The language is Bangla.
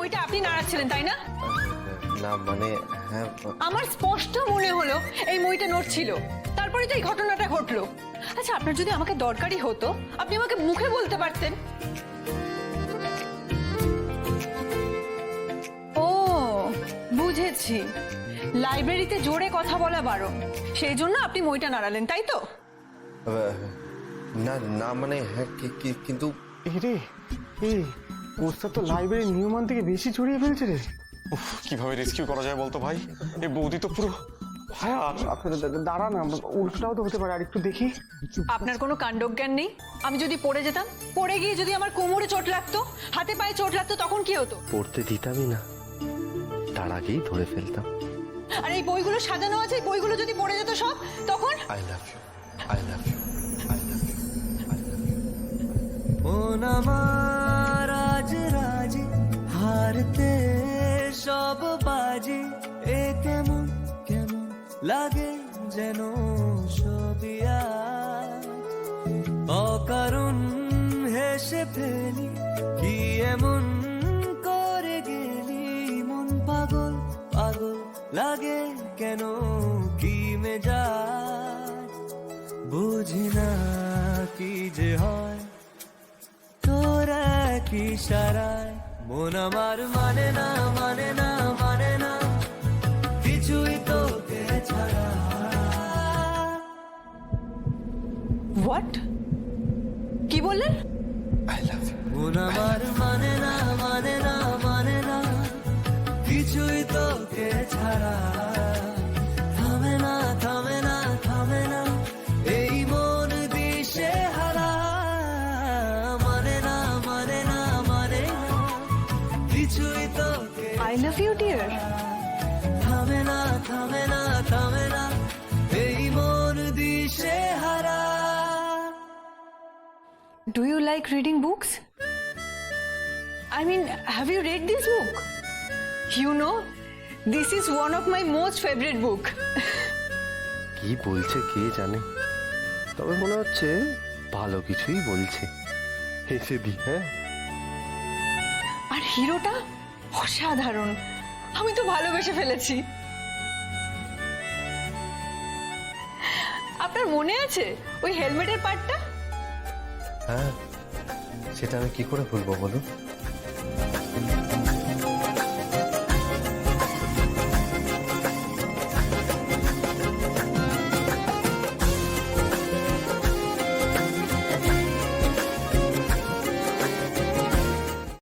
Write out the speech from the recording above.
মইটা আপনি নাড়াচ্ছিলেন তাই না? না মানে হ্যাঁ আমার স্পষ্ট মনে হলো এই মইটা নড়ছিল, তারপরে তো এই ঘটনাটা ঘটলো। আচ্ছা, আপনার যদি আমাকে দরকারি হতো আপনি আমাকে মুখে বলতে পারতেন। ও বুঝেছি, লাইব্রেরিতে জোরে কথা বলা বারণ, সেই জন্য আপনি মইটা নাড়ালেন তাই তো? না না মানে হ্যাঁ কিন্তু রে এই কোর্সটা তো লাইব্রেরির নিয়মান থেকে বেশি ছড়িয়ে ফেলছে রে। উফ, কিভাবে রেস্কিউ করা যায় বলতো ভাই? এই বৌদি তো পুরো হ্যাঁ দাঁড়া না, উল্টোটাও তো হতে পারে, আর একটু দেখি। আপনার কোনো কাণ্ডজ্ঞান নেই? আমি যদি পড়ে যেতাম, পড়ে গিয়ে যদি আমার কোমরে চোট লাগতো, হাতে পায়ে চোট লাগতো, তখন কি হতো? পড়তে দিতামই না, তার আগেই ধরে ফেলতাম। আর এই বইগুলো সাজানো আছে, এই বইগুলো যদি পড়ে যেত সব, তখন? I love you, I love you, I love you. মন আমার আজ রাজি, হারতে সব বাজি, এ কেমন কেমন লাগে যেন সবই আজ। অকারণ হেসে ফেলি, কি এমন করে গেলি, মন পাগল পাগল লাগে কেন, কি মেজাজ বুঝি না কি যে হয় তোর কি ইশারায়। মন আমার মানে না মানে না মানে না কিছুই তোকে ছাড়া। হোয়াট? কি বললেন? I love you. মন আমার মানে না মানে না মানে না কিছুই তোকে ছাড়া। থামে না থামে না থামে না এই মন দিশে হারা। মানে না মানে না মানে না কিছুই তোকে আই লাভ ইউ ডিয়ার। থামে না থামে না থামে না এই মন দিশে হারা। Do you like reading books? I mean, have you read this book? You know, this is one of my most favorite book. কি বলছে কে জানে, তবে মনে হচ্ছে ভালো কিছুই বলছে। হেসে দি। হ্যাঁ আর হিরোটা অসাধারণ, আমি তো ভালোবেসে ফেলেছি। আপনার মনে আছে ওই হেলমেটের পার্টটা? হ্যাঁ, সেটা আমি কি করে ভুলবো বলুন।